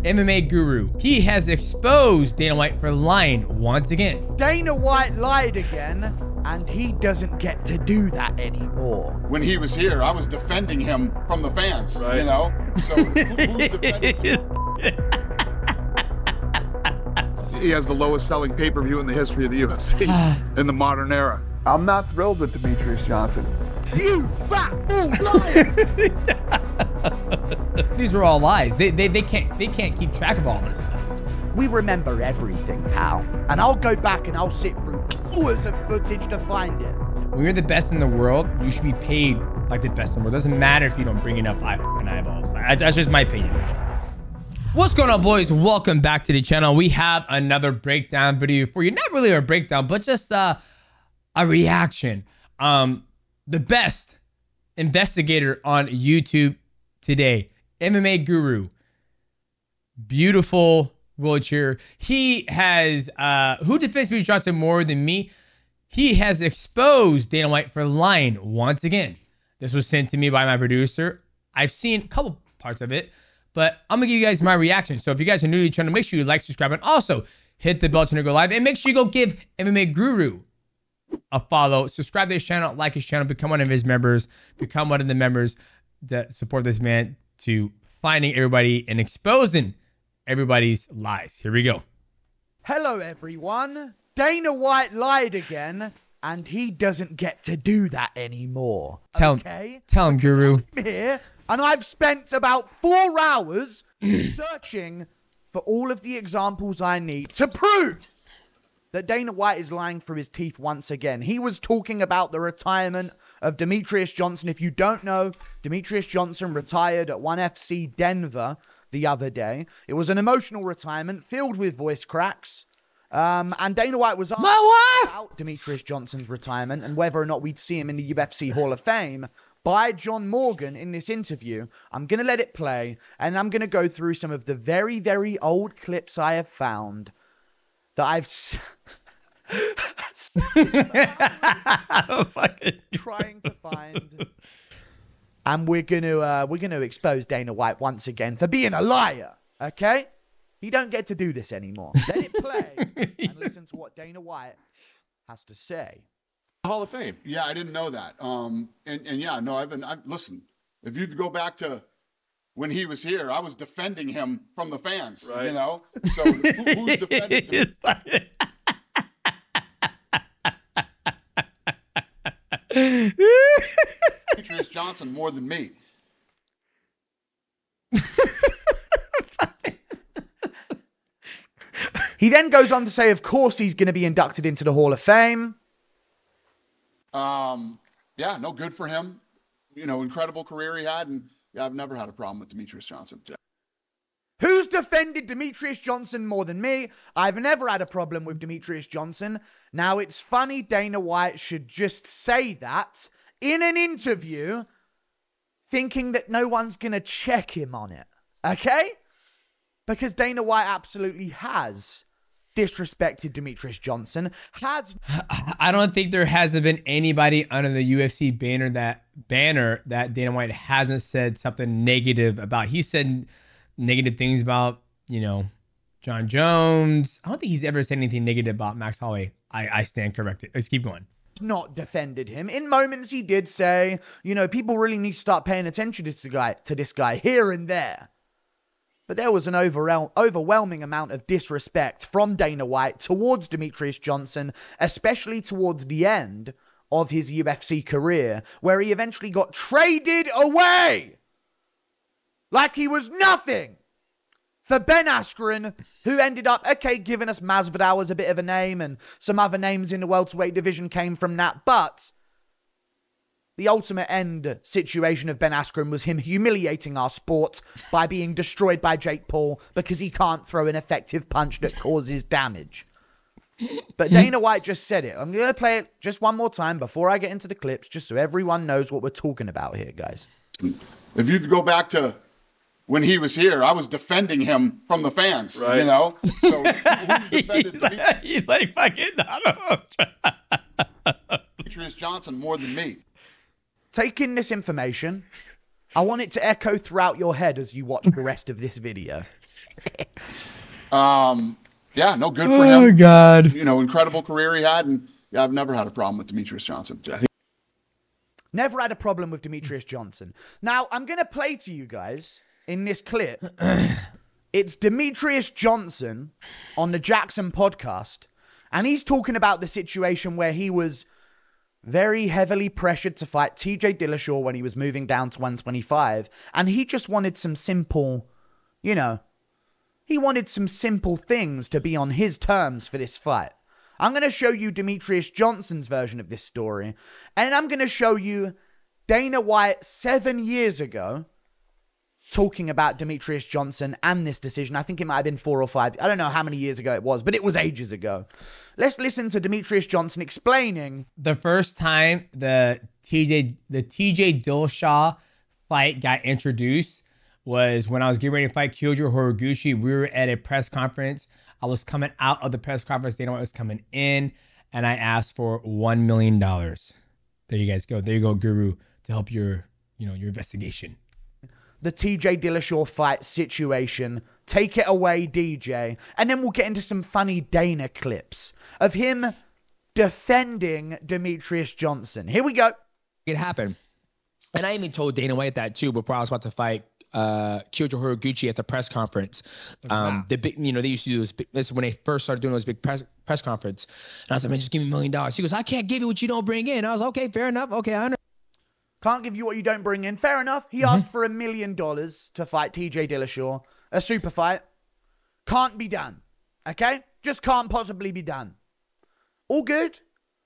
MMA guru. He has exposed Dana White for lying once again. Dana White lied again, and he doesn't get to do that anymore. When he was here, I was defending him from the fans, Right. you know? So who defended him? He has the lowest selling pay-per-view in the history of the UFC in the modern era. I'm not thrilled with Demetrious Johnson. You fat old liar! These are all lies. They can't keep track of all this stuff. We remember everything, pal. And I'll go back and I'll sit through hours of footage to find it. When you're the best in the world, you should be paid like the best in the world. Doesn't matter if you don't bring enough eyeballs. That's just my opinion. What's going on, boys? Welcome back to the channel. We have another breakdown video for you. Not really a breakdown, but just a reaction. The best investigator on YouTube today, MMA guru, beautiful wheelchair. He has who defends Demetrious Johnson more than me? He has exposed Dana White for lying once again. This was sent to me by my producer. I've seen a couple parts of it, but I'm gonna give you guys my reaction. So if you guys are new to the channel, make sure you like, subscribe, and also hit the bell to go live. And make sure you go give MMA Guru a follow. Subscribe to his channel, like his channel, become one of his members, become one of the members that support this man to finding everybody and exposing everybody's lies. Here we go. Hello, everyone. Dana White lied again, and he doesn't get to do that anymore. Tell him, Guru. I'm here, and I've spent about 4 hours searching for all of the examples I need to prove that Dana White is lying through his teeth once again. He was talking about the retirement of Demetrious Johnson. If you don't know, Demetrious Johnson retired at 1FC Denver the other day. It was an emotional retirement filled with voice cracks. And Dana White was asked about Demetrious Johnson's retirement and whether or not we'd see him in the UFC Hall of Fame by John Morgan in this interview. I'm going to let it play, and I'm going to go through some of the very, very old clips I have found that I've trying to find, and we're gonna expose Dana White once again for being a liar. Okay, he don't get to do this anymore. Let it play and listen to what Dana White has to say. Hall of Fame. Yeah, I didn't know that. And yeah, no, listen, if you go back to when he was here, I was defending him from the fans, right. You know? So who defended him? Demetrious Johnson more than me. He then goes on to say, of course, he's going to be inducted into the Hall of Fame. Yeah, no, good for him. You know, incredible career he had, and yeah, I've never had a problem with Demetrious Johnson. Who's defended Demetrious Johnson more than me? I've never had a problem with Demetrious Johnson. Now, it's funny Dana White should just say that in an interview, thinking that no one's going to check him on it. Okay? Because Dana White absolutely has disrespected Demetrious Johnson. I don't think there hasn't been anybody under the UFC banner that Dana White hasn't said something negative about. He said negative things about, you know, John Jones. I don't think he's ever said anything negative about Max Holloway. I stand corrected. Let's keep going. Not defended him. In moments he did say, you know, people really need to start paying attention to this guy here and there. But there was an overwhelming amount of disrespect from Dana White towards Demetrious Johnson, especially towards the end of his UFC career, where he eventually got traded away like he was nothing for Ben Askren, who ended up, okay, giving us Masvidal as a bit of a name, and some other names in the welterweight division came from that, but the ultimate end situation of Ben Askren was him humiliating our sport by being destroyed by Jake Paul because he can't throw an effective punch that causes damage. But Dana White just said it. I'm going to play it just one more time before I get into the clips, just so everyone knows what we're talking about here, guys. If you go back to when he was here, I was defending him from the fans, right. You know? So who's defended he's like fucking Demetrious Johnson more than me? Take in this information. I want it to echo throughout your head as you watch the rest of this video. Yeah, no, good for him. Oh God. You know, incredible career he had, and yeah, I've never had a problem with Demetrious Johnson. Never had a problem with Demetrious Johnson. Now, I'm going to play to you guys in this clip. It's Demetrious Johnson on the Jackson podcast, and he's talking about the situation where he was very heavily pressured to fight TJ Dillashaw when he was moving down to 125, and he just wanted some simple, you know, he wanted some simple things to be on his terms for this fight. I'm going to show you Demetrious Johnson's version of this story, and I'm going to show you Dana White 7 years ago talking about Demetrious Johnson and this decision. I think it might have been 4 or 5. I don't know how many years ago it was, but it was ages ago. Let's listen to Demetrious Johnson explaining. The first time the TJ Dillashaw fight got introduced was when I was getting ready to fight Kyoji Horiguchi. We were at a press conference. I was coming out of the press conference. Dana White was coming in, and I asked for $1 million. There you guys go. There you go, Guru, to help your investigation. The TJ Dillashaw fight situation. Take it away, DJ. And then we'll get into some funny Dana clips of him defending Demetrious Johnson. Here we go. It happened. And I even told Dana White that too before I was about to fight Kyoji Horiguchi at the press conference. The big, they used to do this when they first started doing those big press conference. And I was like, man, just give me $1 million. He goes, I can't give you what you don't bring in. I was like, okay, fair enough. Okay, I understand. Can't give you what you don't bring in. Fair enough. He asked for $1 million to fight TJ Dillashaw. A super fight. Can't be done. Okay? Just can't possibly be done. All good.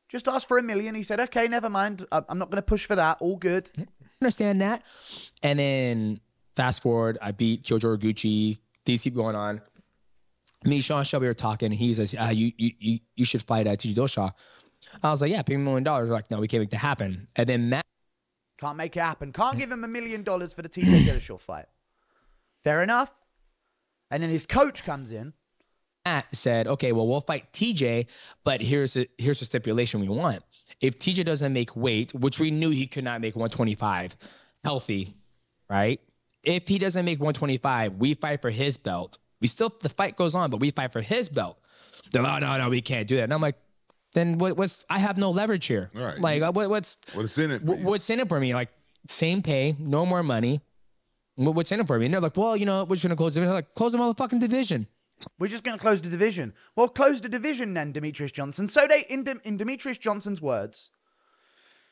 Just asked for $1 million. He said, okay, never mind. I'm not going to push for that. All good. Understand that. And then fast forward, I beat Kyoji Horiguchi. These keep going on. Me and Sean Shelby are talking. And he says, you should fight TJ Dillashaw. I was like, yeah, pay me $1 million. We're like, no, we can't make that happen. And then Matt. Can't make it happen. Can't give him $1 million for the TJ Dillashaw fight. Fair enough. And then his coach comes in. Matt said, okay, well, we'll fight TJ, but here's a stipulation we want. If TJ doesn't make weight, which we knew he could not make 125 healthy, right? If he doesn't make 125, we fight for his belt. The fight goes on, but we fight for his belt. They're like, oh, no, we can't do that. And I'm like, then I have no leverage here. Right. Like, what's in it? What's in it for me? Like, same pay, no more money. What's in it for me? And they're like, well, we're just going to close the division. Like, close the motherfucking division. We're just going to close the division. Well, close the division then, Demetrious Johnson. So in Demetrious Johnson's words,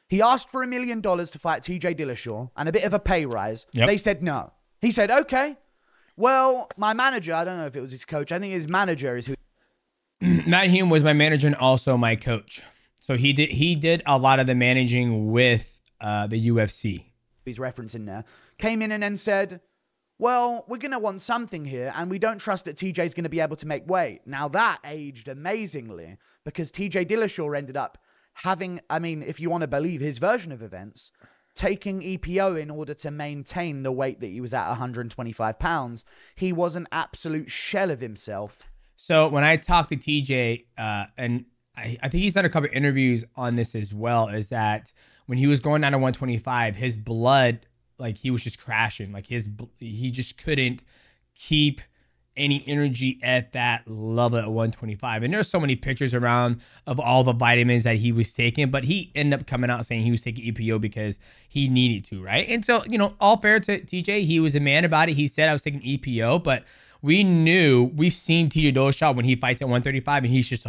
he asked for $1 million to fight TJ Dillashaw and a bit of a pay rise. Yep. They said no. He said, okay. Well, my manager, I don't know if it was his coach. I think his manager is who. Matt Hume was my manager and also my coach. So he did a lot of the managing with the UFC. He's referencing there. Came in and then said, well, we're going to want something here, and we don't trust that TJ's going to be able to make weight. Now, that aged amazingly because TJ Dillashaw ended up having, if you want to believe his version of events, taking EPO in order to maintain the weight that he was at, 125 pounds. He was an absolute shell of himself. So when I talked to TJ, and I think he's done a couple of interviews on this as well, is that when he was going down to 125, his blood, like he was just crashing. Like he just couldn't keep any energy at that level at 125. And there's so many pictures around of all the vitamins that he was taking, but he ended up coming out saying he was taking EPO because he needed to, right? And so, all fair to TJ, he was a man about it. He said I was taking EPO, but we've seen TJ Dillashaw when he fights at 135 and he's just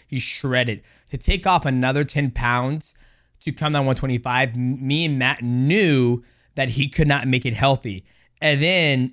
he's shredded. To take off another 10 pounds to come down 125, me and Matt knew that he could not make it healthy. And then,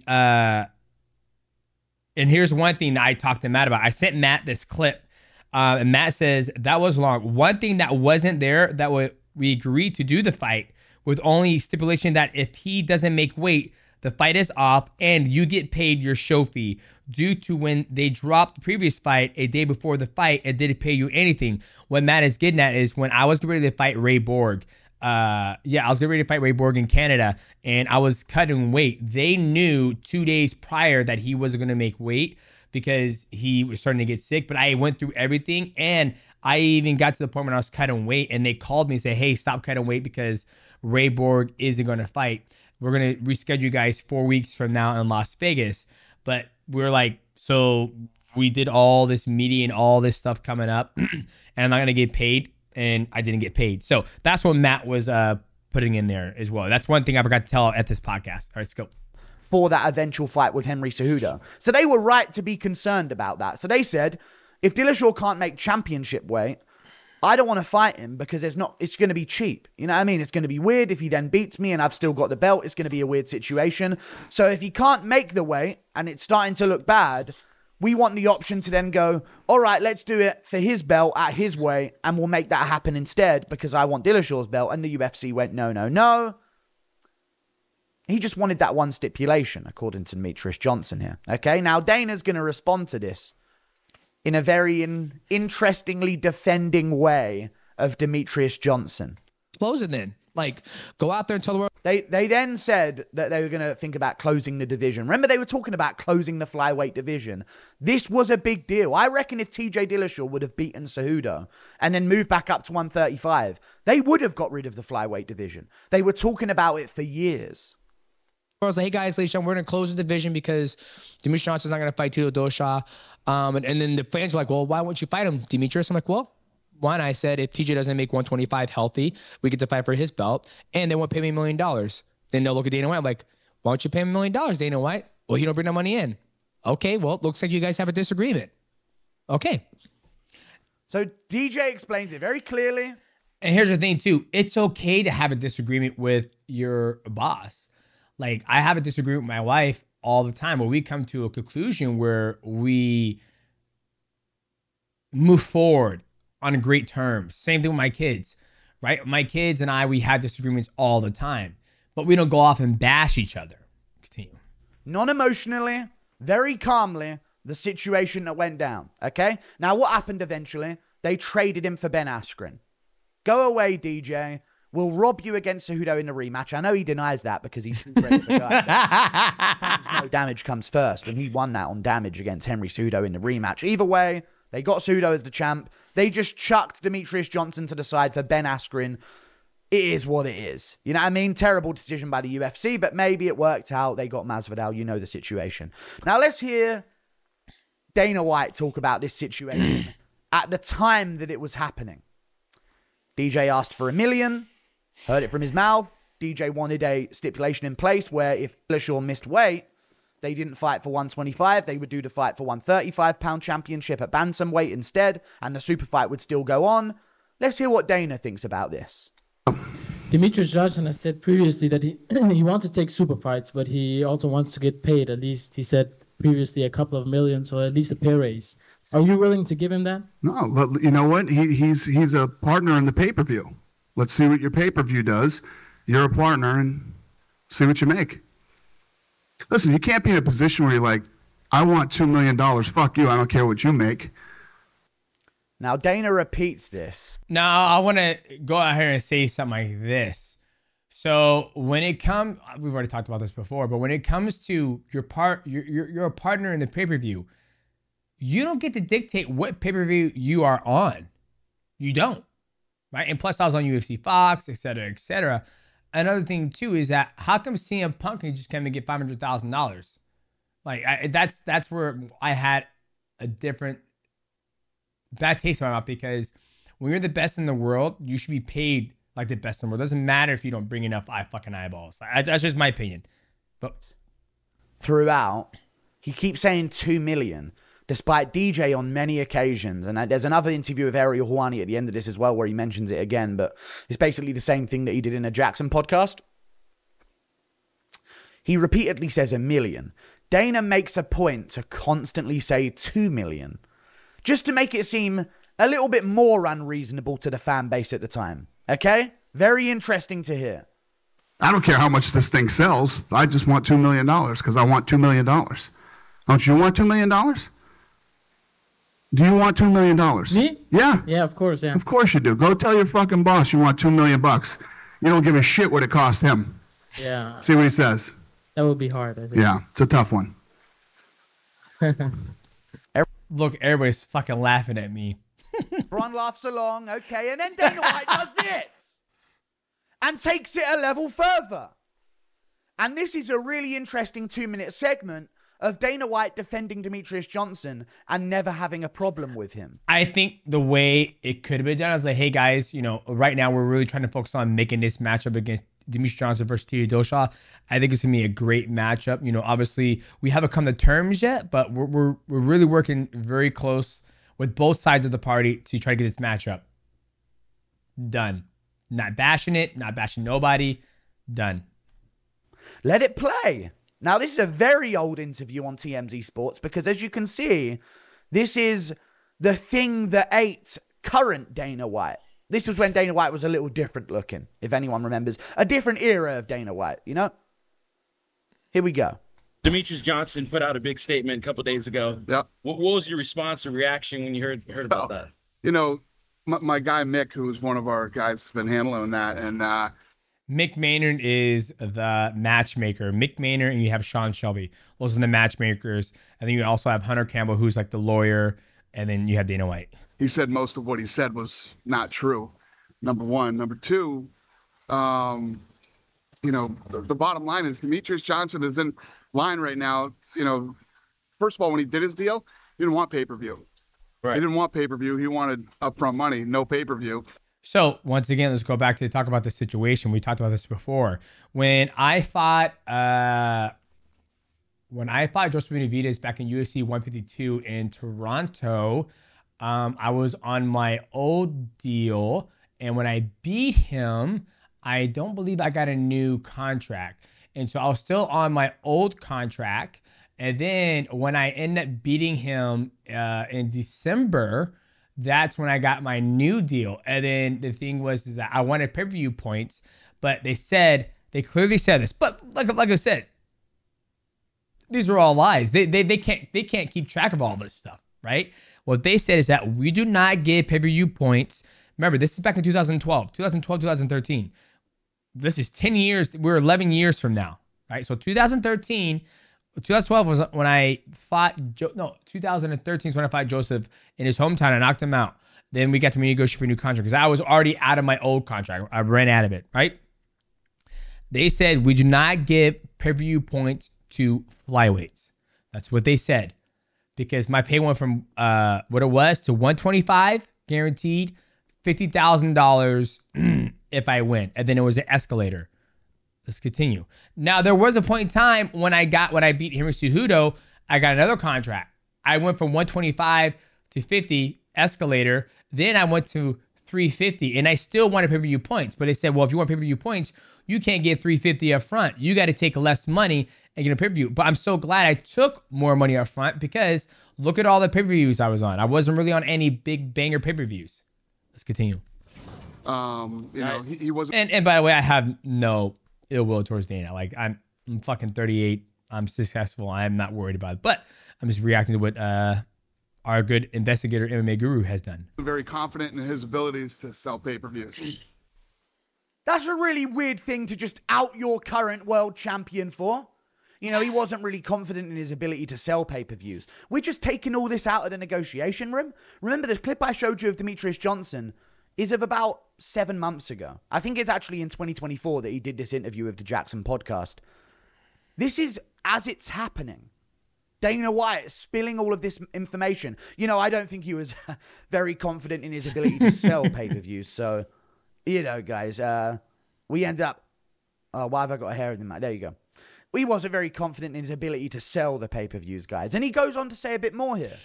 and here's one thing that I talked to Matt about. I sent Matt this clip, and Matt says that was long. One thing that wasn't there that we agreed to do the fight with only stipulation that if he doesn't make weight, the fight is off and you get paid your show fee. Due to when they dropped the previous fight a day before the fight, it didn't pay you anything. What Matt is getting at is when I was getting ready to fight Ray Borg, I was getting ready to fight Ray Borg in Canada, and I was cutting weight. They knew 2 days prior that he wasn't going to make weight because he was starting to get sick, but I went through everything, and I even got to the point when I was cutting weight, and they called me and said, hey, stop cutting weight because Ray Borg isn't going to fight. We're going to reschedule you guys 4 weeks from now in Las Vegas. But we were like, so we did all this media and all this stuff coming up, and I'm not gonna get paid, and I didn't get paid. So that's what Matt was putting in there as well. That's one thing I forgot to tell at this podcast. All right, let's go. For that eventual fight with Henry Cejudo. So they were right to be concerned about that. So they said, if Dillashaw can't make championship weight, I don't want to fight him because it's going to be cheap. You know what I mean? It's going to be weird if he then beats me and I've still got the belt. It's going to be a weird situation. So if he can't make the weight and it's starting to look bad, we want the option to then go, all right, let's do it for his belt at his weight and we'll make that happen instead because I want Dillashaw's belt. And the UFC went, no, no, no. He just wanted that one stipulation, according to Demetrious Johnson here. Okay, now Dana's going to respond to this in a very interestingly defending way of Demetrious Johnson. Close it then. Like, go out there and tell the world. They then said that they were going to think about closing the division. Remember, they were talking about closing the flyweight division. This was a big deal. I reckon if TJ Dillashaw would have beaten Cejudo and then moved back up to 135, they would have got rid of the flyweight division. They were talking about it for years. I was like, hey guys, ladies, we're going to close the division because Demetrious Johnson's not going to fight Tito Dosha. And then the fans were like, well, why won't you fight him, Demetrious? I'm like, well, one, I said, if TJ doesn't make 125 healthy, we get to fight for his belt, and they won't pay me $1 million. Then they'll look at Dana White, I'm like, why don't you pay him $1 million, Dana White? Well, he don't bring that money in. Okay, well, it looks like you guys have a disagreement. Okay. So DJ explains it very clearly. And here's the thing, too. It's okay to have a disagreement with your boss. Like, I have a disagreement with my wife all the time, but we come to a conclusion where we move forward on great terms. Same thing with my kids, right? My kids and I, we have disagreements all the time, but we don't go off and bash each other. Continue. Non-emotionally, very calmly, the situation that went down, okay? Now, what happened eventually? They traded him for Ben Askren. Go away, DJ. We'll rob you against Cejudo in the rematch. I know he denies that because he's too great of a guy. No damage comes first, and he won that on damage against Henry Cejudo in the rematch. Either way, they got Cejudo as the champ. They just chucked Demetrious Johnson to the side for Ben Askren. It is what it is. You know what I mean? Terrible decision by the UFC, but maybe it worked out. They got Masvidal. You know the situation. Now let's hear Dana White talk about this situation at the time that it was happening. DJ asked for $1 million. Heard it from his mouth. DJ wanted a stipulation in place where if Dillashaw missed weight, they didn't fight for 125. They would do the fight for 135-pound championship at bantamweight instead, and the super fight would still go on. Let's hear what Dana thinks about this. Demetrious Johnson has said previously that he wants to take super fights, but he also wants to get paid. At least he said previously a couple of millions, or at least a pay raise. Are you willing to give him that? No, but you know what? He's a partner in the pay-per-view. Let's see what your pay-per-view does. You're a partner and see what you make. Listen, you can't be in a position where you're like, I want $2 million. Fuck you. I don't care what you make. Now, Dana repeats this. Now, I want to go out here and say something like this. So when it comes, we've already talked about this before, but when it comes to you're a partner in the pay-per-view, you don't get to dictate what pay-per-view you are on. You don't. Right? And plus, I was on UFC Fox, et cetera, et cetera. Another thing, too, is that how come CM Punk can just come and get $500,000? Like, that's where I had a different bad taste in my mouth, because when you're the best in the world, you should be paid like the best in the world. It doesn't matter if you don't bring enough fucking eyeballs. That's just my opinion. But throughout, he keeps saying $2 million. Despite DJ on many occasions, and there's another interview with Ariel Helwani at the end of this as well where he mentions it again, but it's basically the same thing that he did in a Jackson podcast. He repeatedly says $1 million. Dana makes a point to constantly say $2 million, just to make it seem a little bit more unreasonable to the fan base at the time. Okay? Very interesting to hear. I don't care how much this thing sells. I just want $2 million because I want $2 million. Don't you want $2 million? Do you want $2 million? Me? Yeah. Yeah, of course, yeah. Of course you do. Go tell your fucking boss you want $2 million. You don't give a shit what it cost him. Yeah. See what he says. That would be hard, I think. Yeah, it's a tough one. look, everybody's fucking laughing at me. Ron laughs along, okay, and then Dana White does this and takes it a level further. And this is a really interesting 2-minute segment of Dana White defending Demetrious Johnson and never having a problem with him? I think the way it could have been done is like, hey guys, right now we're really trying to focus on making this matchup against Demetrious Johnson versus TJ Dillashaw. I think it's gonna be a great matchup. Obviously we haven't come to terms yet, but we're really working very close with both sides of the party to try to get this matchup done. Not bashing it, not bashing nobody. Done. Let it play. Now, this is a very old interview on TMZ Sports because, as you can see, this is the thing that ate current Dana White. This was when Dana White was a little different looking, if anyone remembers. A different era of Dana White, Here we go. Demetrious Johnson put out a big statement a couple of days ago. Yeah. What was your response or reaction when you heard about that? My guy Mick, who's one of our guys, has been handling that, and Mick Maynard is the matchmaker. Mick Maynard, and you have Sean Shelby. Those are the matchmakers. And then you also have Hunter Campbell, who's like the lawyer, and then you have Dana White. he said most of what he said was not true. Number one. Number two, the bottom line is Demetrious Johnson is in line right now. First of all, when he did his deal, he didn't want pay-per-view. Right. He didn't want pay-per-view. He wanted upfront money, no pay-per-view. So once again, let's go back to talk about the situation. We talked about this before. When I fought Joseph Benavidez back in UFC 152 in Toronto, I was on my old deal, and when I beat him, I don't believe I got a new contract, and so I was still on my old contract. And then when I ended up beating him in December, that's when I got my new deal. And then the thing was is that I wanted pay-per-view points, but they clearly said this. But like I said, these are all lies. They can't keep track of all this stuff, right? What they said is that we do not give pay-per-view points. Remember, this is back in 2012, 2013. This is 10 years. We're 11 years from now, right? So 2012 was when I fought 2013 is when I fought Joseph in his hometown. I knocked him out. Then we got to renegotiate for a new contract because I was already out of my old contract. I ran out of it, right? They said we do not give pay-per-view points to flyweights. That's what they said. Because my pay went from what it was to $125 guaranteed, $50,000 if I win. And then it was an escalator. Let's continue. Now, there was a point in time when I beat Henry Cejudo, I got another contract. I went from 125 to 50 escalator. Then I went to 350, and I still wanted pay-per-view points. But they said, well, if you want pay-per-view points, you can't get 350 up front. You got to take less money and get a pay-per-view. But I'm so glad I took more money up front because look at all the pay-per-views I was on. I wasn't really on any big banger pay-per-views. Let's continue. He wasn't. And by the way, I have no ill will towards Dana. Like I'm fucking 38. I'm successful. I'm not worried about it. But I'm just reacting to what our good investigator MMA guru has done. Very confident in his abilities to sell pay-per-views. That's a really weird thing to just out your current world champion for. He wasn't really confident in his ability to sell pay-per-views. We're just taking all this out of the negotiation room. Remember the clip I showed you of Demetrious Johnson is of about 7 months ago. I think it's actually in 2024 that he did this interview with the Jackson podcast. This is as it's happening. Dana White spilling all of this information. I don't think he was very confident in his ability to sell pay-per-views. So, guys, we end up... Oh, why have I got a hair in the mouth? There you go. He wasn't very confident in his ability to sell the pay-per-views, guys. And he goes on to say a bit more here.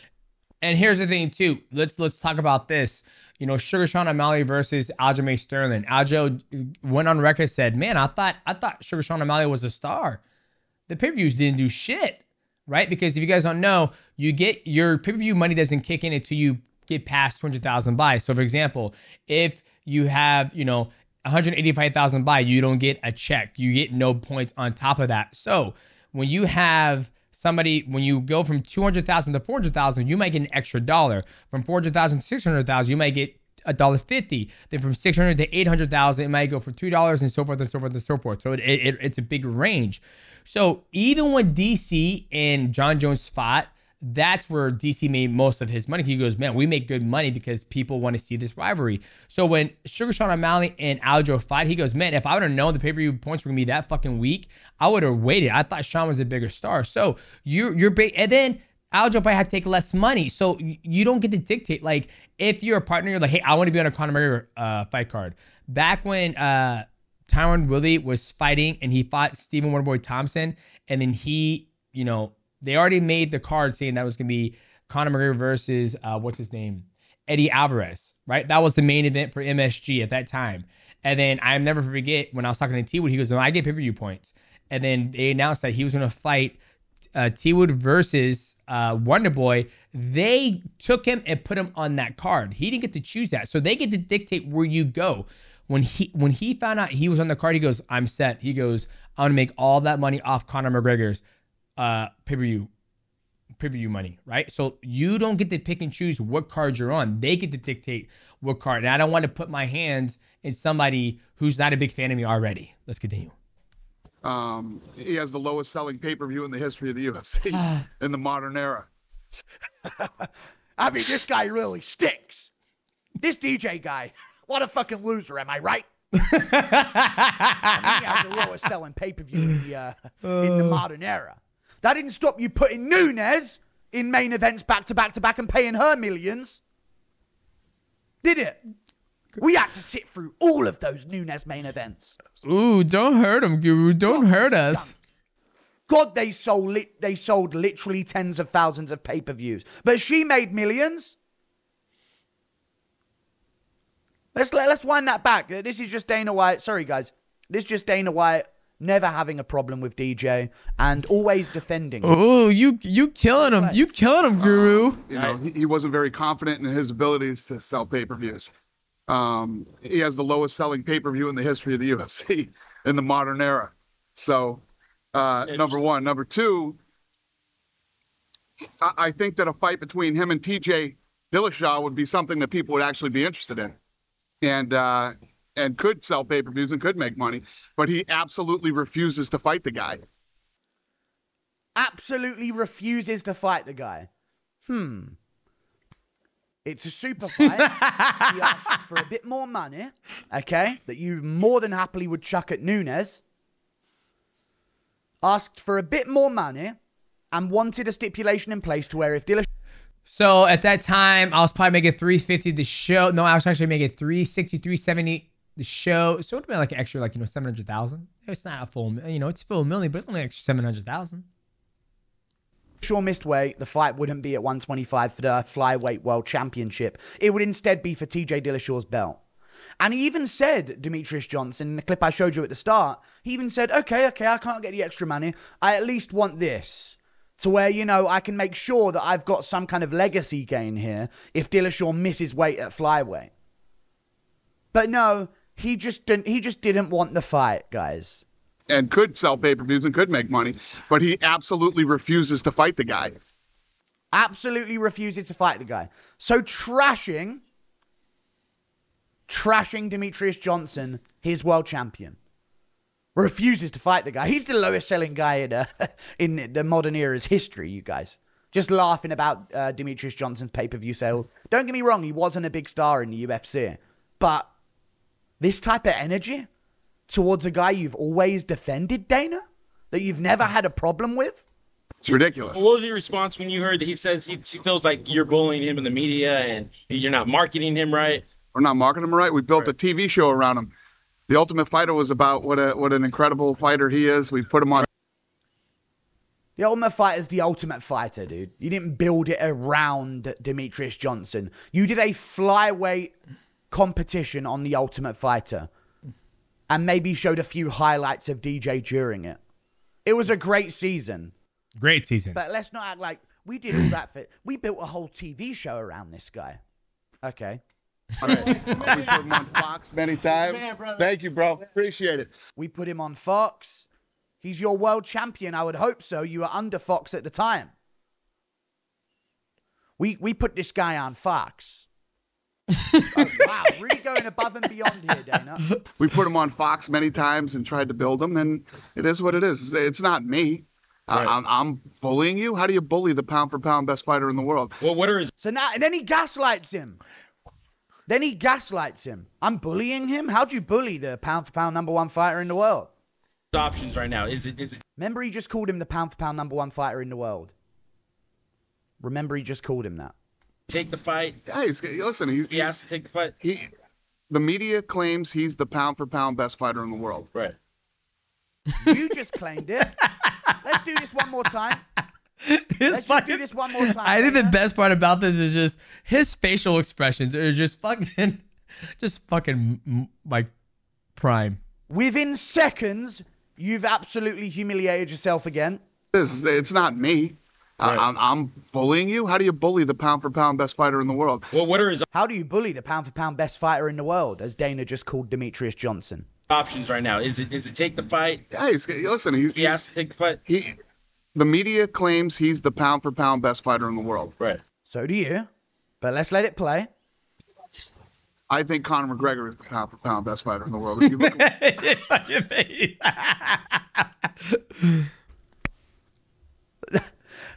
And here's the thing, too. Let's talk about this. Sugar Sean O'Malley versus Aljamain Sterling. Aljo went on record and said, man, I thought Sugar Sean O'Malley was a star. The pay-per-views didn't do shit, right? Because if you guys don't know, you get your pay-per-view money doesn't kick in until you get past 200,000 buys. So, for example, if you have, 185,000 buy, you don't get a check. You get no points on top of that. So when you have somebody, when you go from 200,000 to 400,000, you might get an extra $1. From 400,000 to 600,000, you might get $1.50. Then from 600 to 800,000, it might go for $2 and so forth and so forth and so forth. So it's a big range. So even when DC and John Jones fought, that's where DC made most of his money. He goes, man, we make good money because people want to see this rivalry. So when Sugar Sean O'Malley and Aljo fight, he goes, man, if I would have known the pay-per-view points were gonna be that fucking weak, I would have waited. I thought Sean was a bigger star. So you're big, and then Aljo probably had to take less money. So you don't get to dictate. Like if you're a partner, you're like, hey, I want to be on a Conor McGregor fight card. Back when Tyron Woodley was fighting and he fought Stephen Wonderboy Thompson, and then he, you know, they already made the card saying that was going to be Conor McGregor versus, what's his name? Eddie Alvarez, right? That was the main event for MSG at that time. And then I never forget when I was talking to T-Wood, he goes, no, I get pay-per-view points. And then they announced that he was going to fight T-Wood versus Wonderboy. They took him and put him on that card. He didn't get to choose that. So they get to dictate where you go. When he found out he was on the card, he goes, I'm set. He goes, I want to make all that money off Conor McGregor's pay-per-view money, right? So you don't get to pick and choose what card you're on. They get to dictate what card. And I don't want to put my hands in somebody who's not a big fan of me already. Let's continue. He has the lowest selling pay-per-view in the history of the UFC in the modern era. I mean, this guy really stinks. This DJ guy, what a fucking loser, am I right? I mean, he has the lowest selling pay-per-view in the modern era. That didn't stop you putting Nunes in main events back to back to back and paying her millions. Did it? We had to sit through all of those Nunes main events. Ooh, don't hurt him, Guru. Don't hurt us. God, they sold literally tens of thousands of pay-per-views. But she made millions. Let's wind that back. This is just Dana White. Sorry, guys. This is just Dana White never having a problem with DJ and always defending him. Oh, you killing him. You killing him, Guru. You know, he wasn't very confident in his abilities to sell pay-per-views. He has the lowest selling pay-per-view in the history of the UFC in the modern era. So, number one. Number two, I think that a fight between him and TJ Dillashaw would be something that people would actually be interested in. And could sell pay-per-views and could make money, but he absolutely refuses to fight the guy. Absolutely refuses to fight the guy. It's a super fight. He asked for a bit more money, okay, that you more than happily would chuck at Nunes. Asked for a bit more money and wanted a stipulation in place to where if Dillashaw... So at that time, I was probably making 350 the show. No, I was actually making 360, 370 the show. So it would have been like an extra, like, 700,000. It's not a full, it's full million, but it's only extra 700,000. Sure missed weight, the fight wouldn't be at 125 for the flyweight world championship. It would instead be for TJ Dillashaw's belt. And he even said, Demetrious Johnson, in the clip I showed you at the start, he even said, okay, I can't get the extra money. I at least want this. To where, I can make sure that I've got some kind of legacy gain here if Dillashaw misses weight at flyweight. But no, he just didn't want the fight, guys. And could sell pay-per-views and could make money, but he absolutely refuses to fight the guy. Absolutely refuses to fight the guy. So trashing Demetrious Johnson, his world champion. Refuses to fight the guy. He's the lowest selling guy in the modern era's history, you guys. Just laughing about Demetrious Johnson's pay-per-view sale. Don't get me wrong, he wasn't a big star in the UFC. But this type of energy towards a guy you've always defended, Dana? That you've never had a problem with? It's ridiculous. What was your response when you heard that he says he feels like you're bullying him in the media and you're not marketing him right? We're not marketing him right. We built a TV show around him. The Ultimate Fighter was about what an incredible fighter he is. We put him on. The Ultimate Fighter is the Ultimate Fighter, dude. You didn't build it around Demetrious Johnson. You did a flyweight competition on the Ultimate Fighter and maybe showed a few highlights of DJ during it. It was a great season. Great season. But let's not act like we did all that for... We built a whole TV show around this guy. Okay. All right. We put him on Fox many times. Thank you, bro. Appreciate it. We put him on Fox. He's your world champion. I would hope so. You were under Fox at the time. We put this guy on Fox. Oh, wow. Really going above and beyond here, Dana. We put him on Fox many times and tried to build him, and it is what it is. It's not me. I'm bullying you? How do you bully the pound for pound best fighter in the world? Well, what are his So now, and then he gaslights him. I'm bullying him? How'd you bully the pound for pound #1 fighter in the world? options right now? Is it Remember, he just called him the pound for pound #1 fighter in the world. Remember, he just called him that. take the fight? Yeah, listen, He has to take the fight. the media claims he's the pound for pound best fighter in the world. Right. You just claimed it. Let's do this one more time. Let's just do this one more time. I think the Dana. best part about this is just his facial expressions are just fucking like prime. Within seconds, you've absolutely humiliated yourself again. It's not me. Right. I'm bullying you? How do you bully the pound for pound best fighter in the world? Well, what are his How do you bully the pound for pound best fighter in the world, as Dana just called Demetrious Johnson? options right now? Is it take the fight? Yeah, listen, He has to take the fight. the media claims he's the pound for pound best fighter in the world. Right. So do you. But let's let it play. I think Conor McGregor is the pound for pound best fighter in the world. If you look at Your face.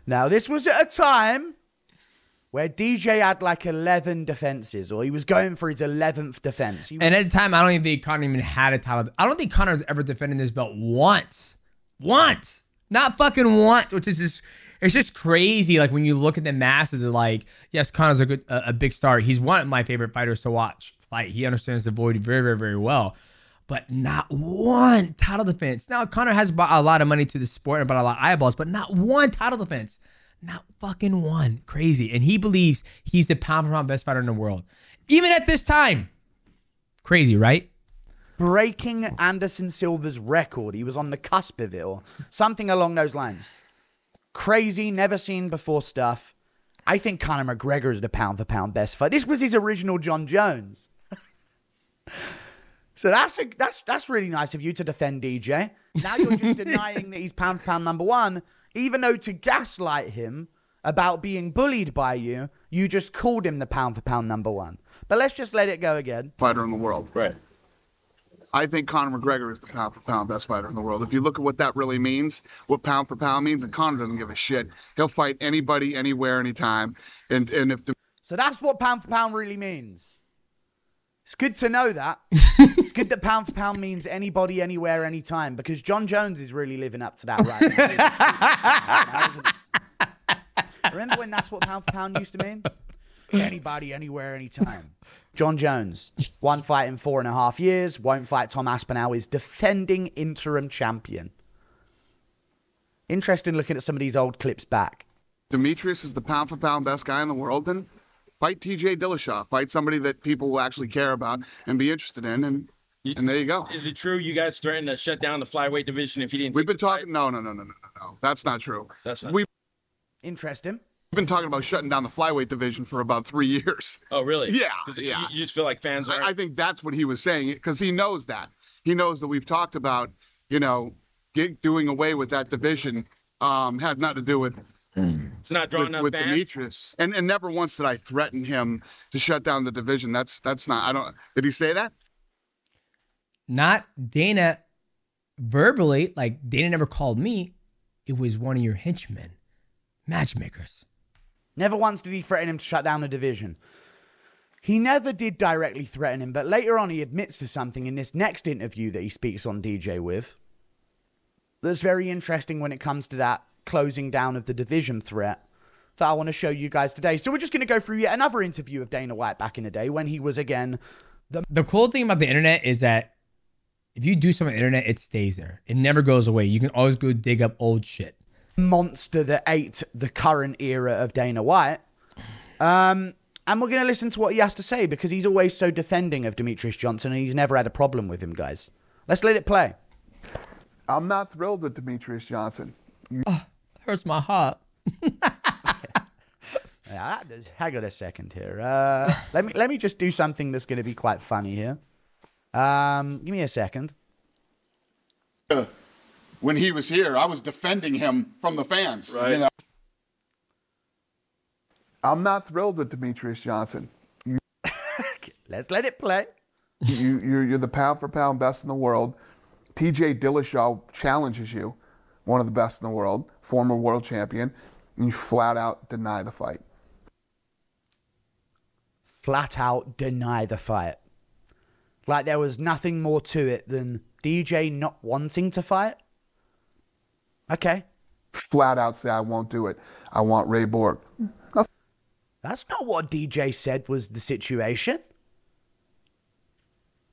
Now, this was at a time where DJ had like 11 defenses, or he was going for his 11th defense. And at the time, I don't even think Conor even had a title. I don't think Conor's ever defended this belt once. Once. Not fucking once, which is just, it's just crazy. Like when you look at the masses, of like, yes, Conor's a big star. He's one of my favorite fighters to watch fight. He understands the void very, very, very well. But not one title defense. Now, Conor has brought a lot of money to the sport and brought a lot of eyeballs, but not one title defense. Not fucking one. Crazy. And he believes he's the pound for pound best fighter in the world. Even at this time. Crazy, right? breaking Anderson Silva's record. He was on the cusp of it, or something along those lines. Crazy, never seen before stuff. I think Conor McGregor is the pound-for-pound best fighter. This was his original John Jones. So that's really nice of you to defend DJ. Now you're just denying that he's pound-for-pound number one, even though to gaslight him about being bullied by you, you just called him the pound-for-pound number one. But let's just let it go again. Fighter in the world. Right. I think Conor McGregor is the pound-for-pound best fighter in the world. If you look at what that really means, what pound-for-pound means, and Conor doesn't give a shit. He'll fight anybody, anywhere, anytime. And if the So that's what pound-for-pound really means. It's good to know that. It's good that pound-for-pound means anybody, anywhere, anytime, because John Jones is really living up to that right now. Remember when that's what pound-for-pound used to mean? Anybody, anywhere, anytime. John Jones, one fight in 4.5 years, won't fight Tom Aspinall, is defending interim champion. Interesting looking at some of these old clips back. Demetrious is the pound-for-pound best guy in the world, then fight TJ Dillashaw. Fight somebody that people will actually care about and be interested in, and there you go. Is it true you guys threatened to shut down the flyweight division if you didn't? We've been talking. No. That's not true. That's not. We've Interesting. been talking about shutting down the flyweight division for about 3 years. Oh, really? Yeah, 'Cause yeah. You just feel like fans are. I think that's what he was saying, because he knows that. He knows that we've talked about, doing away with that division had nothing to do with It's not drawing enough with fans. Demetrious. And never once did I threaten him to shut down the division. That's not. I don't. Did he say that? Not Dana verbally, like Dana never called me. It was one of your henchmen, matchmakers. Never once did he threaten him to shut down the division. He never did directly threaten him, but later on he admits to something in this next interview that he speaks on DJ with that's very interesting when it comes to that closing down of the division threat that I want to show you guys today. So we're just going to go through yet another interview of Dana White back in the day when he was, again, The cool thing about the internet is that if you do something on the internet, it stays there. It never goes away. You can always go dig up old shit. monster that ate the current era of Dana White. And we're going to listen to what he has to say because he's always so defending of Demetrious Johnson and he's never had a problem with him, guys. Let's let it play. I'm not thrilled with Demetrious Johnson. Hurts my heart. Hang on a second here. Let me just do something that's going to be quite funny here. Give me a second. When he was here, I was defending him from the fans. Right. I'm not thrilled with Demetrious Johnson. Let's let it play. You're the pound for pound best in the world. TJ Dillashaw challenges you. one of the best in the world, former world champion, and you flat out deny the fight. Flat out deny the fight. Like there was nothing more to it than DJ not wanting to fight? Okay. Flat out say, I won't do it. I want Ray Borg. That's not what DJ said was the situation.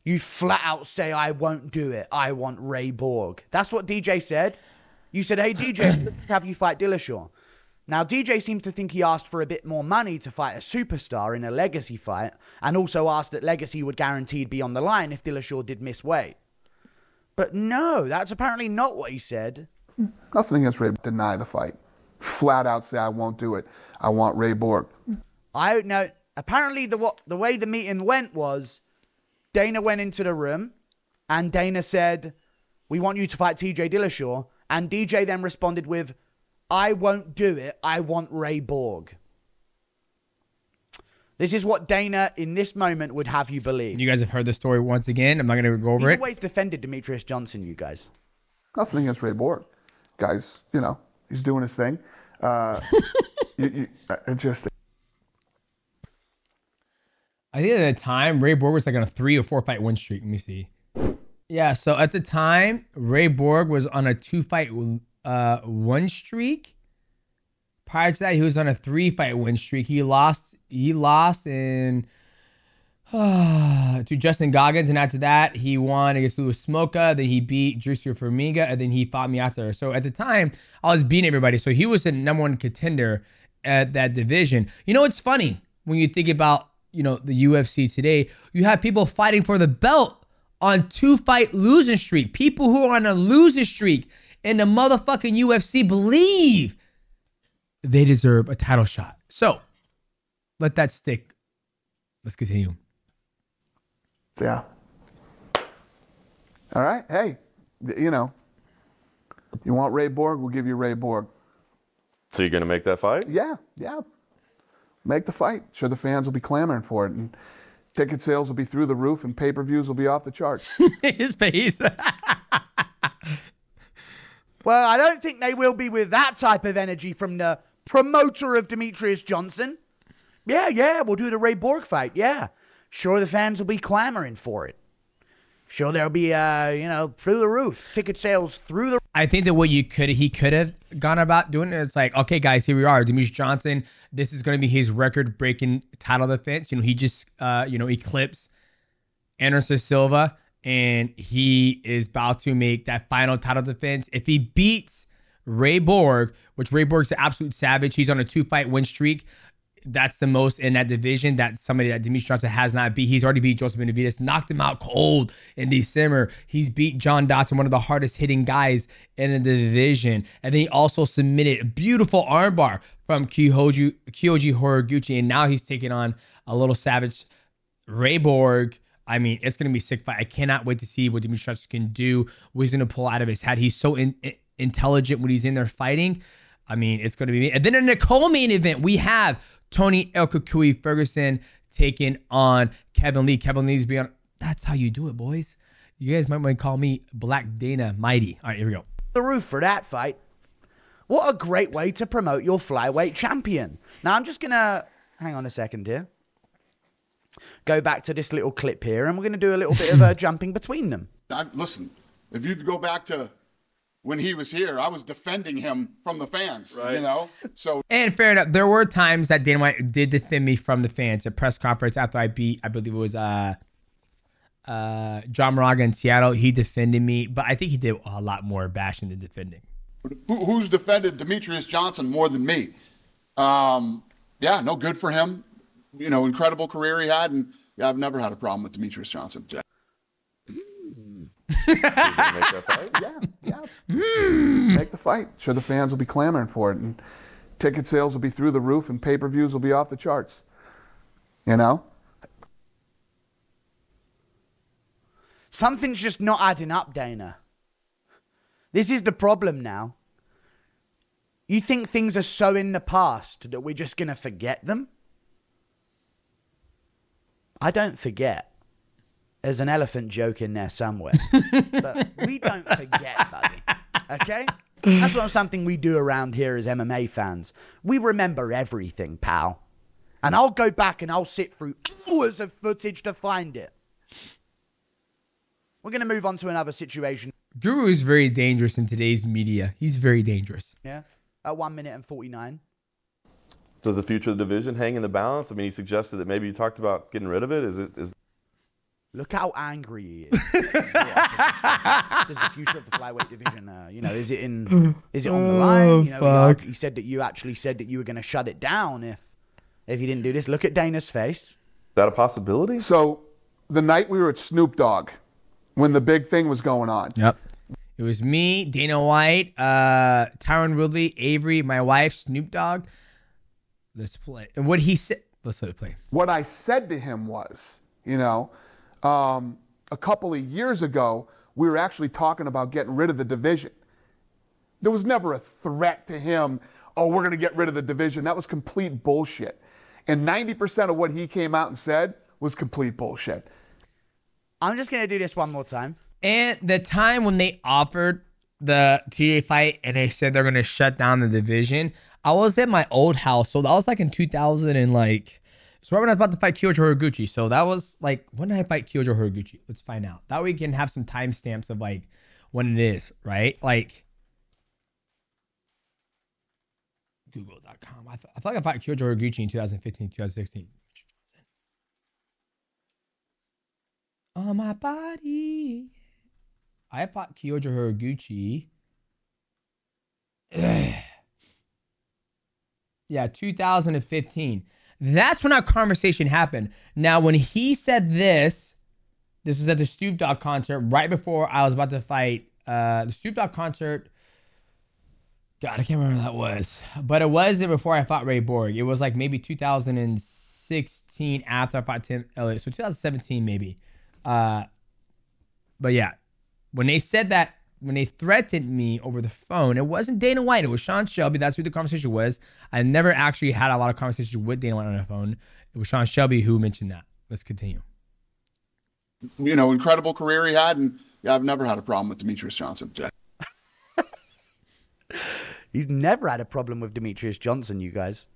You flat out say, I won't do it. I want Ray Borg. That's what DJ said. You said, hey, DJ, let's have you fight Dillashaw. Now, DJ seems to think he asked for a bit more money to fight a superstar in a Legacy fight, and also asked that Legacy would guaranteed be on the line if Dillashaw did miss weight. But no, that's apparently not what he said. Nothing against Ray. Deny the fight. Flat out say, I won't do it. I want Ray Borg. I don't know. Apparently, the way the meeting went was Dana went into the room and Dana said, we want you to fight TJ Dillashaw. And DJ then responded with, I won't do it. I want Ray Borg. This is what Dana in this moment would have you believe. You guys have heard the story once again. I'm not going to go over He's it. always defended Demetrious Johnson, you guys. Nothing against Ray Borg. Guys, you know, he's doing his thing. It just... I think at the time, Ray Borg was like on a 3 or 4 fight win streak. Let me see. Yeah, so at the time, Ray Borg was on a 2-fight win streak. Prior to that, he was on a 3-fight win streak. He lost in to Justin Goggins, and after that, he won against Louis Smoka. Then he beat Juicio Formiga, and then he fought me after. So at the time, I was beating everybody. So he was the #1 contender at that division. You know, it's funny when you think about, you know, the UFC today. You have people fighting for the belt on 2-fight losing streak. People who are on a losing streak in the motherfucking UFC believe they deserve a title shot. So let that stick. Let's continue. Yeah. All right. Hey, you know, you want Ray Borg? We'll give you Ray Borg. So you're going to make that fight? Yeah. Make the fight. Sure, the fans will be clamoring for it. And ticket sales will be through the roof and pay-per-views will be off the charts. His face. Well, I don't think they will be with that type of energy from the promoter of Demetrious Johnson. Yeah, we'll do the Ray Borg fight. Yeah. Sure, the fans will be clamoring for it. Sure, there'll be, through the roof. Ticket sales through the roof. I think that what he could have gone about doing it, it's like, okay, guys, here we are. Demetrious Johnson, this is going to be his record-breaking title defense. You know, he just, eclipsed Anderson Silva, and he is about to make that final title defense. If he beats Ray Borg, which Ray Borg's an absolute savage, he's on a 2-fight win streak. That's the most in that division. That's somebody that Demetrious Johnson has not beat. He's already beat Joseph Benavidez, knocked him out cold in December. He's beat John Dodson, one of the hardest hitting guys in the division. And then he also submitted a beautiful armbar from Kyoji Horiguchi. And now he's taking on a little savage Ray Borg. I mean, it's going to be a sick fight. I cannot wait to see what Demetrious Johnson can do, what he's going to pull out of his head. He's so intelligent when he's in there fighting. I mean, it's going to be... And then in the co-main event, we have Tony El Kukui Ferguson taking on Kevin Lee. Kevin Lee's beyond. That's how you do it, boys. You guys might want to call me Black Dana Mighty. All right, here we go. The roof for that fight. What a great way to promote your flyweight champion. Now, I'm just going to... Hang on a second here. Go back to this little clip here, and we're going to do a little bit of jumping between them. Listen, if you go back to when he was here, I was defending him from the fans, right. You know? So, and fair enough, there were times that Dana White did defend me from the fans at press conference after I beat, I believe it was John Moraga in Seattle. He defended me, but I think he did a lot more bashing than defending. who's defended Demetrious Johnson more than me? Yeah, no, good for him. You know, incredible career he had, and I've never had a problem with Demetrious Johnson. So you're gonna make that fight? Yeah. Make the fight. Sure, the fans will be clamoring for it, and ticket sales will be through the roof, and pay-per-views will be off the charts. You know? Something's just not adding up, Dana. This is the problem now. You think things are so in the past that we're just going to forget them? I don't forget. There's an elephant joke in there somewhere. But we don't forget, buddy. Okay? That's not something we do around here as MMA fans. We remember everything, pal. And I'll go back and I'll sit through hours of footage to find it. We're going to move on to another situation. Guru is very dangerous in today's media. He's very dangerous. Yeah. At 1 minute and 49. Does the future of the division hang in the balance? I mean, he suggested that maybe you talked about getting rid of it. Is Look how angry he is. Yeah, does the future of the flyweight division, is it on the line? Fuck. He said that you actually said that you were going to shut it down if you didn't do this. Look at Dana's face. that a possibility? So the night we were at Snoop Dogg, when the big thing was going on. Yep. It was me, Dana White, Tyron Woodley, Avery, my wife, Snoop Dogg. Let's play. And what he said, let's let it play. What I said to him was, a couple of years ago, we were actually talking about getting rid of the division. There was never a threat to him, oh, we're going to get rid of the division. That was complete bullshit. And 90% of what he came out and said was complete bullshit. I'm just going to do this one more time. And the time when they offered the TA fight and they said they're going to shut down the division, I was at my old house. So that was like in 2000 and like, so right when I was about to fight Kyojo Horiguchi. So that was like, when did I fight Kyojo Horiguchi? Let's find out. That way we can have some timestamps of like when it is, right? Like, Google.com. I feel like I fought Kyojo Horiguchi in 2015, 2016. On my body. I fought Kyojo Horiguchi. Yeah, 2015. That's when our conversation happened. Now, when he said this is at the Snoop Dogg concert right before I was about to fight the Snoop Dogg concert. God, I can't remember when that was. But it wasn't before I fought Ray Borg. It was like maybe 2016 after I fought Tim Elliott. So 2017 maybe. But yeah, when they said that, when they threatened me over the phone, it wasn't Dana White. It was Sean Shelby. That's who the conversation was. I never actually had a lot of conversations with Dana White on the phone. It was Sean Shelby who mentioned that. Let's continue. Incredible career he had, and I've never had a problem with Demetrious Johnson. He's never had a problem with Demetrious Johnson, you guys.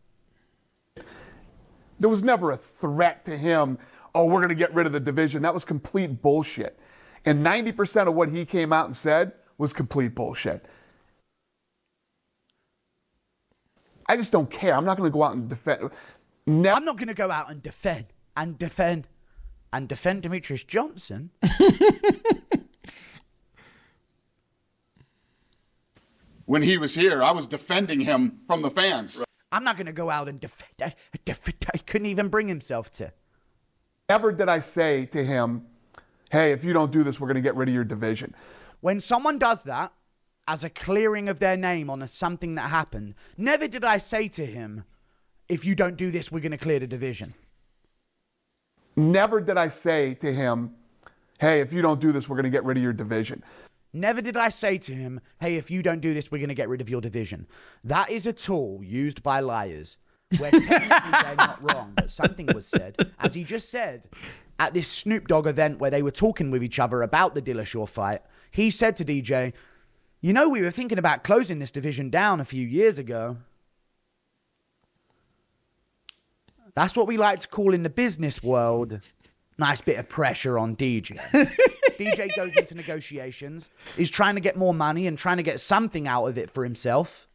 There was never a threat to him, oh, we're going to get rid of the division. That was complete bullshit. And 90% of what he came out and said was complete bullshit. I just don't care. I'm not going to go out and defend. I'm not going to go out and defend Demetrious Johnson. When he was here, I was defending him from the fans. I'm not going to go out and defend. He couldn't even bring himself to. Never did I say to him, hey, if you don't do this, we're going to get rid of your division. When someone does that, as a clearing of their name on something that happened, never did I say to him, if you don't do this, we're going to clear the division. Never did I say to him, hey, if you don't do this, we're going to get rid of your division. Never did I say to him, hey, if you don't do this, we're going to get rid of your division. That is a tool used by liars, where technically they're not wrong, but something was said. As he just said, at this Snoop Dogg event where they were talking with each other about the Dillashaw fight, he said to DJ, we were thinking about closing this division down a few years ago. That's what we like to call in the business world, nice bit of pressure on DJ. DJ goes into negotiations, is trying to get more money and trying to get something out of it for himself.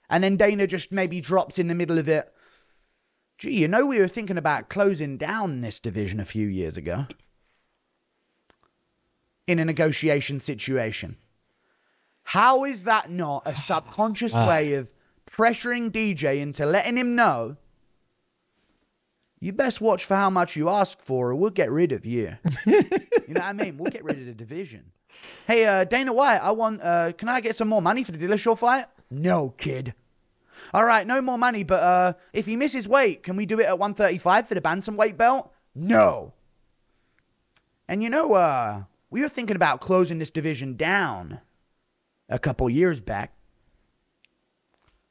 And then Dana just maybe drops in the middle of it. Gee, we were thinking about closing down this division a few years ago. In a negotiation situation. How is that not a subconscious way of pressuring DJ into letting him know, you best watch for how much you ask for or we'll get rid of you. You know what I mean? We'll get rid of the division. Hey, Dana White, can I get some more money for the Dillashaw fight? No, kid. All right, no more money, but if he misses weight, can we do it at 135 for the bantamweight belt? No. And we were thinking about closing this division down a couple years back.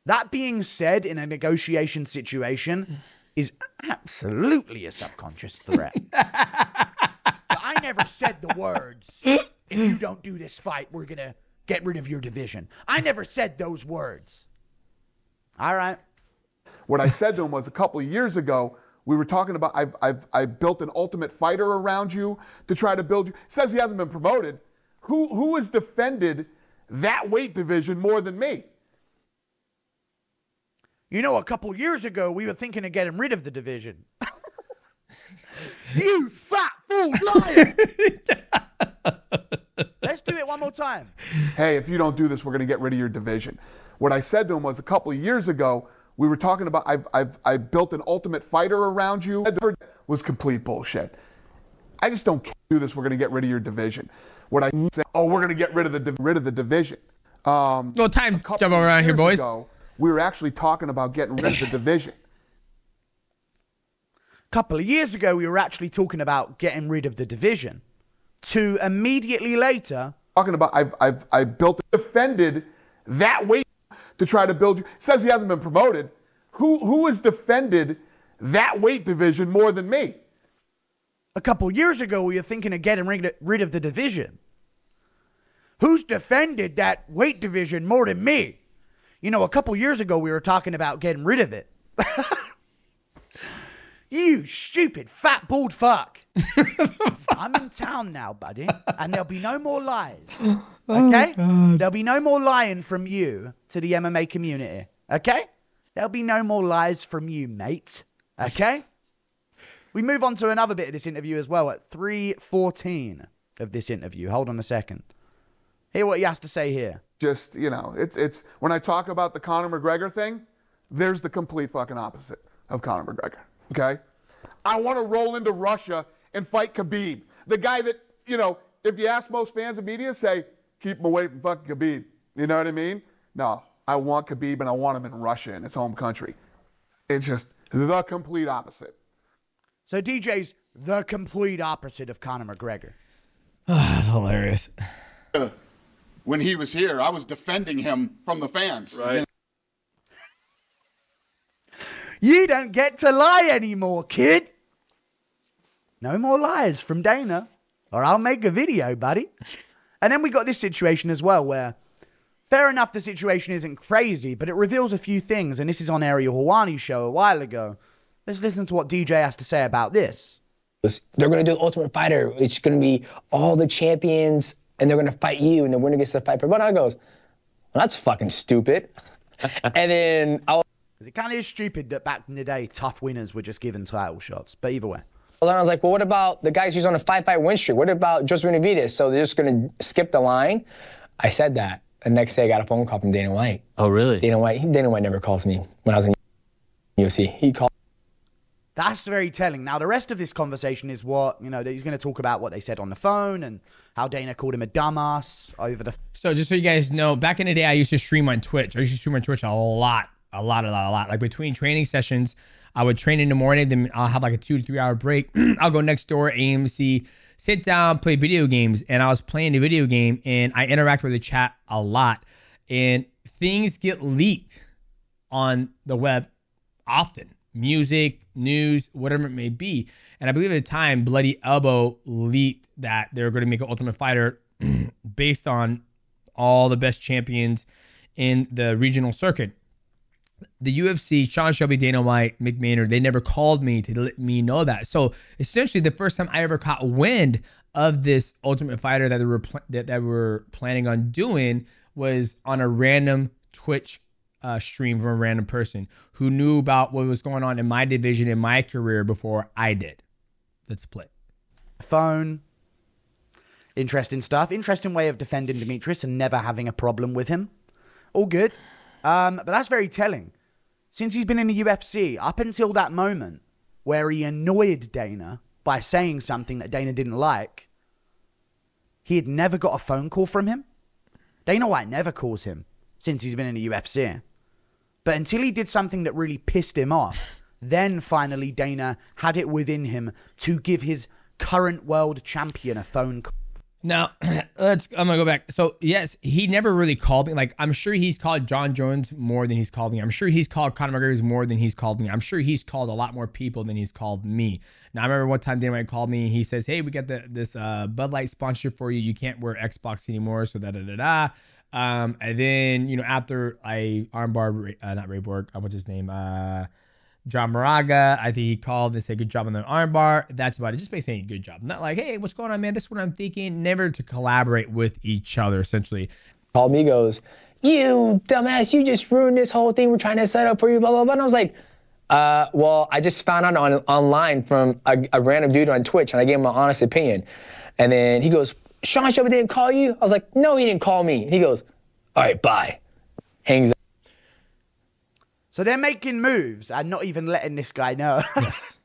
That being said, in a negotiation situation, is absolutely a subconscious threat. I never said the words, if you don't do this fight, we're going to get rid of your division. I never said those words. All right. What I said to him was a couple of years ago, we were talking about I built an ultimate fighter around you to try to build you. Says he hasn't been promoted. Who has defended that weight division more than me? You know, a couple years ago, we were thinking of getting rid of the division. You fat fool liar! Let's do it one more time. Hey, if you don't do this, we're going to get rid of your division. What I said to him was a couple of years ago, we were talking about I built an ultimate fighter around you. That was complete bullshit. I just don't do this. We're going to get rid of your division. What I said, oh, we're going to get rid of the division. No time to jump around here, boys. We were actually talking about getting rid of the division. A couple of years ago, we were actually talking about getting rid of the division. To immediately later, talking about I defended that weight to try to build you. Says he hasn't been promoted. Who has defended that weight division more than me? A couple years ago, we were thinking of getting rid of the division. Who's defended that weight division more than me? You know, a couple years ago, we were talking about getting rid of it. You stupid, fat, bald fuck. I'm in town now, buddy, and there'll be no more lies. Okay? There'll be no more lying from you to the MMA community. Okay? There'll be no more lies from you, mate. Okay? We move on to another bit of this interview as well at 3:14 of this interview. Hold on a second. Hear what he has to say here. Just, you know, it's when I talk about the Conor McGregor thing, there's the complete fucking opposite of Conor McGregor. Okay? I want to roll into Russia and fight Khabib. The guy that, you know, if you ask most fans and media, say, keep him away from fucking Khabib. You know what I mean? No, I want Khabib and I want him in Russia, in his home country. It's just the complete opposite. So DJ's the complete opposite of Conor McGregor. That's hilarious. When he was here, I was defending him from the fans. Right. You don't get to lie anymore, kid. No more lies from Dana, or I'll make a video, buddy. And then we got this situation as well where, fair enough, the situation isn't crazy, but it reveals a few things, and this is on Ariel Helwani's show a while ago. Let's listen to what DJ has to say about this. They're going to do Ultimate Fighter. It's going to be all the champions, and they're going to fight you, and the winner gets to fight for. But I goes, well, that's fucking stupid. And then It kind of is stupid that back in the day, tough winners were just given title shots. But either way. Well, then I was like, well, what about the guys who's on a 5-fight win streak? What about Jose Benavidez? So they're just going to skip the line? I said that. The next day, I got a phone call from Dana White. Oh, really? Dana White never calls me when I was in UFC. He called. That's very telling. Now, the rest of this conversation is what, you know, he's going to talk about what they said on the phone and how Dana called him a dumbass over the... So just so you guys know, back in the day, I used to stream on Twitch. I used to stream on Twitch a lot. Like between training sessions, I would train in the morning, then I'll have like a 2 to 3 hour break. I'll go next door, AMC, sit down, play video games. And I was playing the video game and I interact with the chat a lot. And things get leaked on the web often. Music, news, whatever it may be. And I believe at the time, Bloody Elbow leaked that they were going to make an Ultimate Fighter based on all the best champions in the regional circuit. The UFC, Sean Shelby, Dana White, Mick Maynard, they never called me to let me know that. So essentially, the first time I ever caught wind of this Ultimate Fighter that they were planning on doing was on a random Twitch stream from a random person who knew about what was going on in my division in my career before I did. Let's play. Phone. Interesting stuff. Interesting way of defending Demetrious and never having a problem with him. All good. But that's very telling. Since he's been in the UFC, up until that moment where he annoyed Dana by saying something that Dana didn't like, he had never got a phone call from him. Dana White never calls him since he's been in the UFC. But until he did something that really pissed him off, then finally Dana had it within him to give his current world champion a phone call. Now, I'm going to go back. So, yes, he never really called me. Like, I'm sure he's called John Jones more than he's called me. I'm sure he's called Conor McGregor more than he's called me. I'm sure he's called a lot more people than he's called me. Now, I remember one time Dana White called me and he says, hey, we got this Bud Light sponsorship for you. You can't wear Xbox anymore, so da-da-da-da. And then, you know, after I armbarred, not Ray Borg, what's his name? John Moraga. I think he called and said, good job on the armbar. That's about it. Just basically saying good job. Not like, hey, what's going on, man? This is what I'm thinking. Never to collaborate with each other, essentially. Called me, goes, you dumbass, you just ruined this whole thing we're trying to set up for you, blah, blah, blah. And I was like, well, I just found out online from a random dude on Twitch, and I gave him my honest opinion. And then he goes, Sean Shelby didn't call you? I was like, no, he didn't call me. And he goes, all right, bye. Hangs up. So they're making moves and not even letting this guy know. Yes.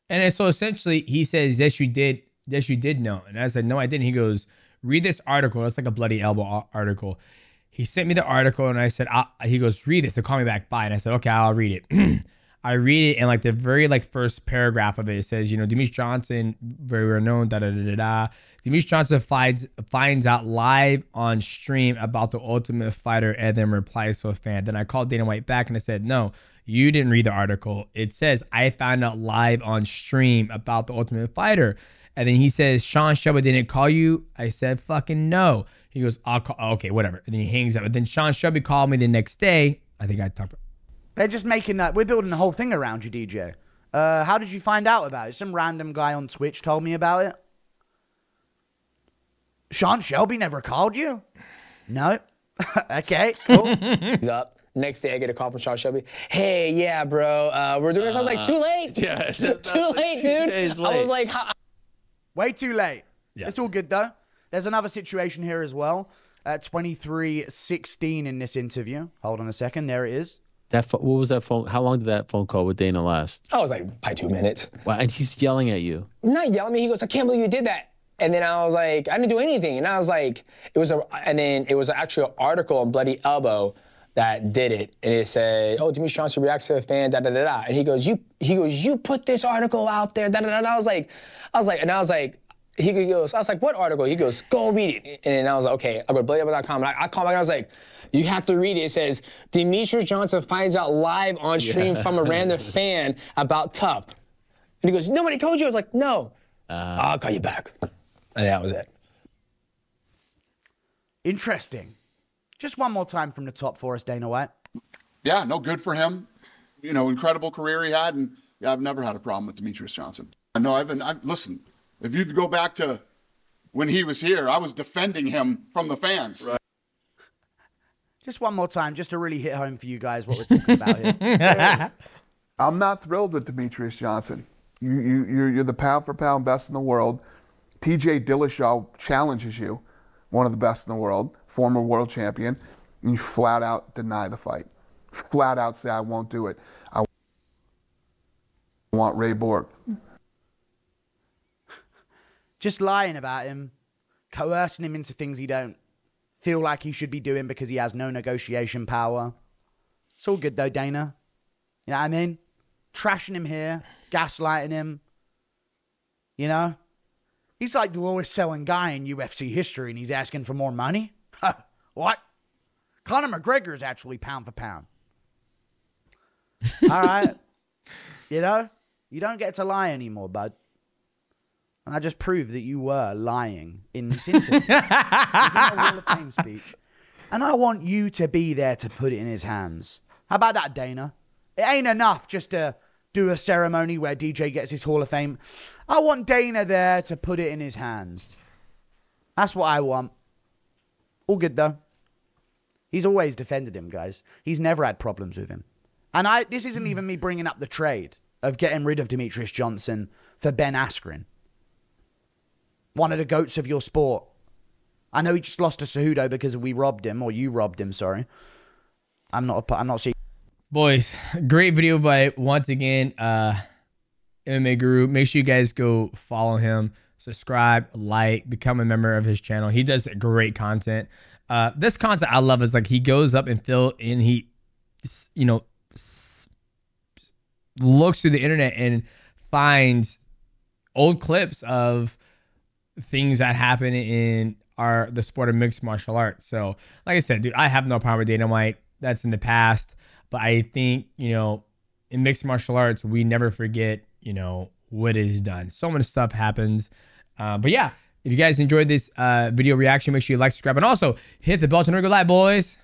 And then, so essentially, he says, yes, you did. Yes, you did know. And I said, no, I didn't. He goes, read this article. It's like a bloody elbow article. He sent me the article, and I said, he goes, read this. So call me back. Bye. And I said, okay, I'll read it. I read it, and like the very first paragraph of it, it says, you know, Demetrious Johnson, very well known, Demetrious Johnson finds out live on stream about the Ultimate Fighter, and then replies to a fan. Then I called Dana White back, and I said, no, you didn't read the article. It says, I found out live on stream about the Ultimate Fighter. And then he says, Sean Shelby didn't call you? I said, fucking no. He goes, I'll call. Okay, whatever. And then he hangs up. And then Sean Shelby called me the next day. I think I talked about. They're just making that. We're building the whole thing around you, DJ. How did you find out about it? Some random guy on Twitch told me about it. Sean Shelby never called you? No. Okay, cool. He's up. Next day, I get a call from Sean Shelby. Hey, yeah, bro, we're doing this. I was like, too late. Yeah, too late, dude. I was like, way too late. Yeah. It's all good, though. There's another situation here as well. 23:16 in this interview. Hold on a second. There it is. What was that phone? How long did that phone call with Dana last? I was like, probably 2 minutes. Wow, and he's yelling at you. Not yelling at me. He goes, I can't believe you did that. And then I was like, I didn't do anything. And I was like, it was actually an article on Bloody Elbow that did it. And it said, oh, Demetrious Johnson reacts to a fan, da da da da. And he goes, you put this article out there, da da da. And I was like, he goes, I was like, what article? He goes, go read it. And then I was like, okay, I'll go to bloodyelbow.com. And I called back and I was like, you have to read it. It says, Demetrious Johnson finds out live on stream from a random fan about Tough. And he goes, nobody told you? I was like, no. I'll call you back. And that was it. Interesting. Just one more time from the top for us, Dana White. Yeah, no, good for him. You know, incredible career he had, and yeah, I've never had a problem with Demetrious Johnson. No, listen, if you go back to when he was here, I was defending him from the fans. Right. Just one more time, just to really hit home for you guys what we're talking about here. I'm not thrilled with Demetrious Johnson. You're the pound for pound best in the world. TJ Dillashaw challenges you, one of the best in the world, former world champion, and you flat out deny the fight. Flat out say, I won't do it. I want Ray Borg. Just lying about him, coercing him into things he don't feel like he should be doing because he has no negotiation power. It's all good though, Dana. You know what I mean? Trashing him here, gaslighting him. You know? He's like the lowest selling guy in UFC history and he's asking for more money? What? Conor McGregor is actually pound for pound. All right. You know? You don't get to lie anymore, bud. And I just proved that you were lying in this interview. Giving a Hall of Fame speech. And I want you to be there to put it in his hands. How about that, Dana? It ain't enough just to do a ceremony where DJ gets his Hall of Fame. I want Dana there to put it in his hands. That's what I want. All good, though. He's always defended him, guys. He's never had problems with him. And this isn't even me bringing up the trade of getting rid of Demetrious Johnson for Ben Askren. One of the GOATs of your sport. I know he just lost to Cejudo because we robbed him, or you robbed him, sorry. I'm not seeing. Boys, great video by, once again, MMA Guru. Make sure you guys go follow him, subscribe, like, become a member of his channel. He does great content. This content I love is like he goes up and he, you know, looks through the internet and finds old clips of things that happen in the sport of mixed martial arts. So, like I said, dude, I have no problem with Dana White. That's in the past. But I think, you know, in mixed martial arts, we never forget, you know, what is done. So much stuff happens. But yeah, If you guys enjoyed this video reaction, make sure you like, subscribe, and also hit the bell to never go live, boys.